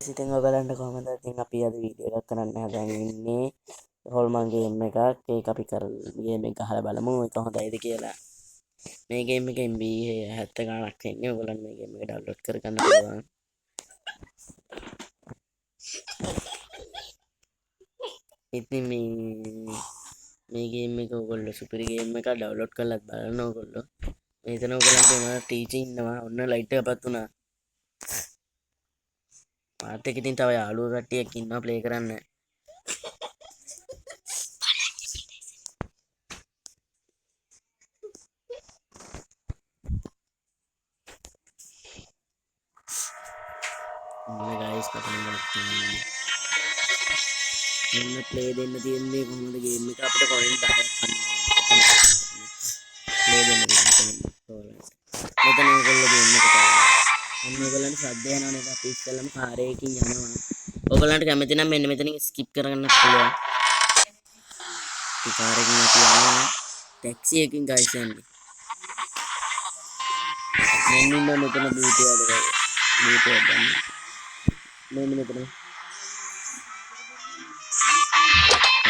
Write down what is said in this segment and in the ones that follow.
ඉතින් ඔයගලන්ට කොහමද? ඉතින් අපි අද වීඩියෝ එකක් කරන්න හදන් ඉන්නේ හොල්මන් ගේම් එකක්. ඒක අපි ගේම් එක ගහලා බලමු ඒක හොඳයිද කියලා. මේ ගේම් එකේ MB 70 ගණක් ඉන්නේ. ඔයගලන් මේ ගේම් එක ඩවුන්ලෝඩ් කරගන්න පුළුවන්. ඉතින් මේ ගේම් එක ඔයගොල්ලෝ සුපිරි ගේම් එකක් ඩවුන්ලෝඩ් කරලා බලන්න ඔයගොල්ලෝ. මෙතන ඔයගලන්ට එනවා ටීචර් ඉන්නවා. ඔන්න ලයිට් එක පත් වුණා. මාත් එක්ක ඉතින් තව යාළුවෝ කට්ටියක් ඉන්නවා ප්ලේ කරන්න. guys මෙන්න ප්ලේ දෙන්න තියෙන්නේ කොහොමද ගේම් එක අපිට කොයින් 10ක් ගන්න ප්ලේ දෙන්න තියෙන්නේ මෙතන ඔයගොල්ලෝ ගේම් එක බලන්න. අන්න ඔයගොල්ලන්ට සද්ද යනවා නේද? අපි ඉස්සෙල්ලම කාර් එකකින් යනවා. ඔයගොල්ලන්ට කැමති නම් මෙන්න මෙතනින් ස්කිප් කරගන්න පුළුවන්. කාර් එකකින් අපි යනවා ටැක්සි එකකින් guys යන්නේ. මෙන්න මෙතන බූටයද බූටයක් ගන්න. මෙන්න මෙතන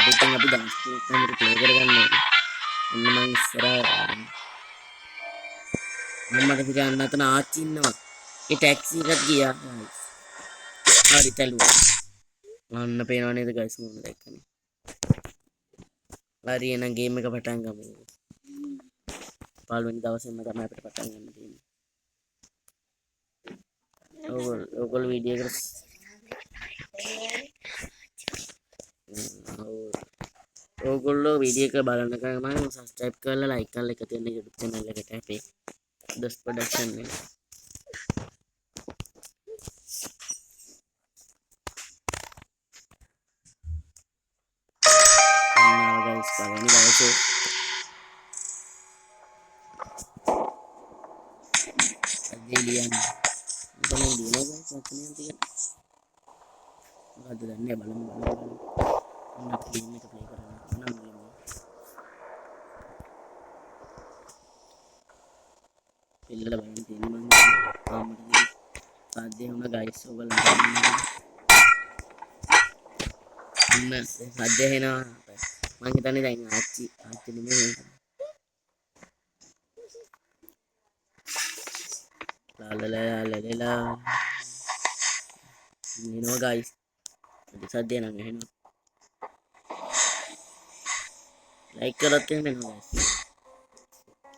ඉතින් අපි dance program එක play කරගන්න ඕනේ. ඔන්න මං ඉස්සරහා මට හිතන්න අතන ආච්චි ඉන්නවා. ඒ ටැක්සි එකට ගියා. හරි තැළුවා. අන්න පේනව නේද guys මොන දැක්කනේ. හරි එහෙනම් ගේම් එක පටන් ගමු. පළවෙනි දවසේම තමයි අපිට පටන් ගන්න තියෙන්නේ. ඔයගොල්ලෝ වීඩියෝ එකට ඔයගොල්ලෝ වීඩියෝ එක බලන ගමන් සබ්ස්ක්‍රයිබ් කරලා ලයික් කරලා එකතු වෙන්න YouTube channel එකට අපේ දොස් ප්‍රොඩක්ෂන් එක. guys පළවෙනි දවසේ අදලියන් තමයි දිනේ guys ඔතනින් තියෙන මොකද්ද දන්නේ බලමු ඔන්න ගේම් එක ප්ලේ කරන්න නම් ගේම් පිල්ලල බලන්න තියෙන්නේ මම ආම්මට සාධ්‍ය වුණා guys ඔයගොල්ලන්ට අන්න සාධ්‍ය වෙනවා මම හිතන්නේ දැන් ආච්චි නෙමෙයි ලාලලා you guys සාධ්‍ය නම් එහෙනම් like කරත් වෙනවා guys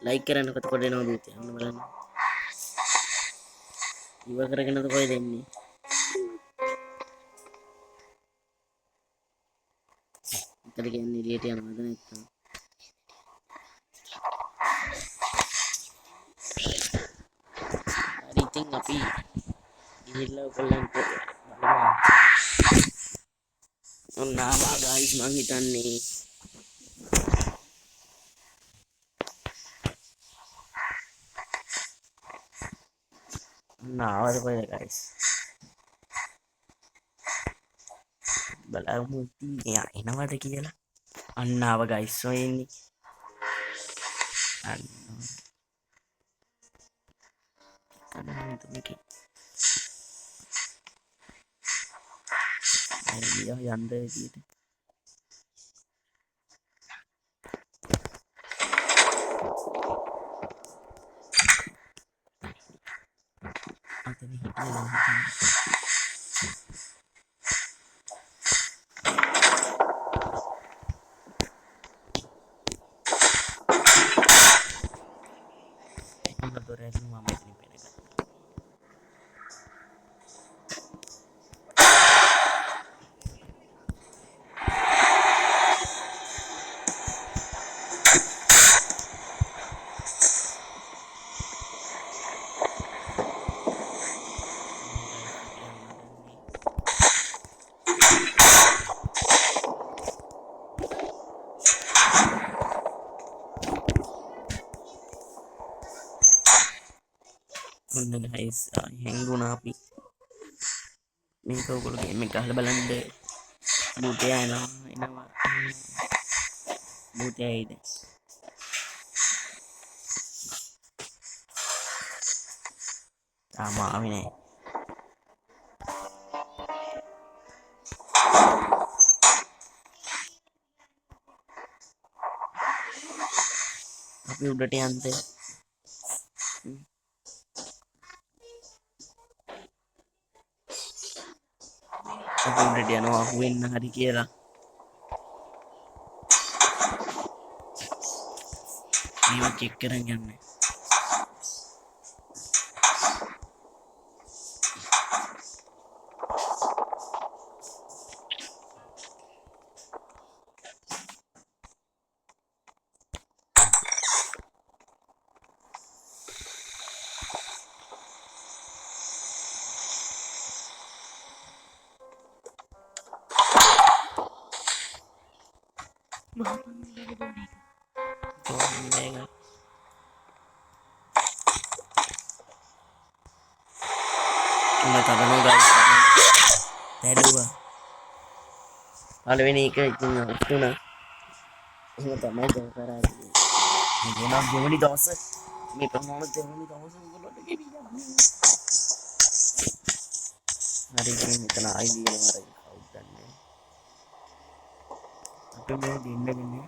like කරන්න කොට එනවා බූතේ අන්න බලන්න ඉව කරගෙනද කොහෙද එන්නේ ඉතල කියන්නේ එළියට යනවද නැත්නම් හරි ඉතින් අපි ගිහිල්ලා ඔයගොල්ලන්ට බලමු ඔන්න ආවා guys මං හිතන්නේ ආවද කොහෙද guys බලමු එයා එනවද කියලා අන්න ආව guys ඔය ඉන්නේ අන්න මේකේ අයියා යන්න එළියට අතන හිටියලා dore semua macam ini penekan ඔන්න guys හැංගුණා අපි මේක ඔයගොල්ලෝ ගේම් එක ගහලා බලන්න භූතය එනවා භූතය එයිද තාම ආවේ නැහැ අපි උඩට යන්න. අපි උඩට යනවා අහුවෙන්න හරි කියලා. මේවා චෙක් කරන් යන්න. Nggak tahu nih guys. Dua. Kalau ini ke itu nah. Ini tak main jauh cara. Ini nak jauh ni dosa. Ini pemaham jauh ni dosa. Kalau ada ke dia. Hari ini kena ID yang ada dan ni. Apa ni dinner ni?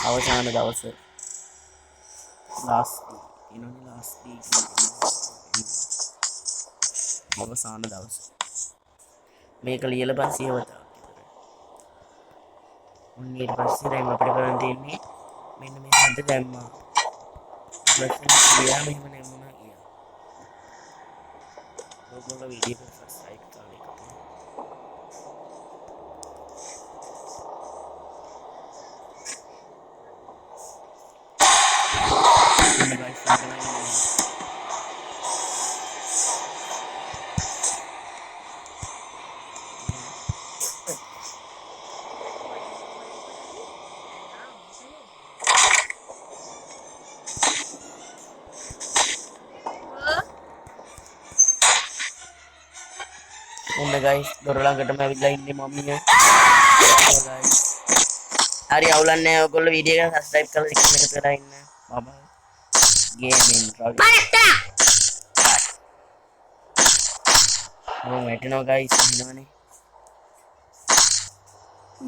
අවසාන දවස අවසාන දවස මේක ලියලා පස්සේ වතාවක් උන් ඊට පස්සේ දැන් අපිට කරන් තියෙන්නේ මෙන්න මේ හද දැම්මා ලස්සන ගියා මෙහෙම නෙමුණා කියලා ඔයගොල්ලෝ වීඩියෝ එක සබ්ස්ක්‍රයිබ් කරලා එකතු guys, dor ළඟටම ඇවිල්ලා ඉන්නේ මම්මිය. guys. හරි අවුලක් නැහැ. ඔයගොල්ලෝ වීඩියෝ එක සබ්ස්ක්‍රයිබ් කරලා එකතු කරලා ඉන්න. මම ගේමින් රවි. බරක්ටා. මම වැටෙනවා guys. ඉන්නවනේ.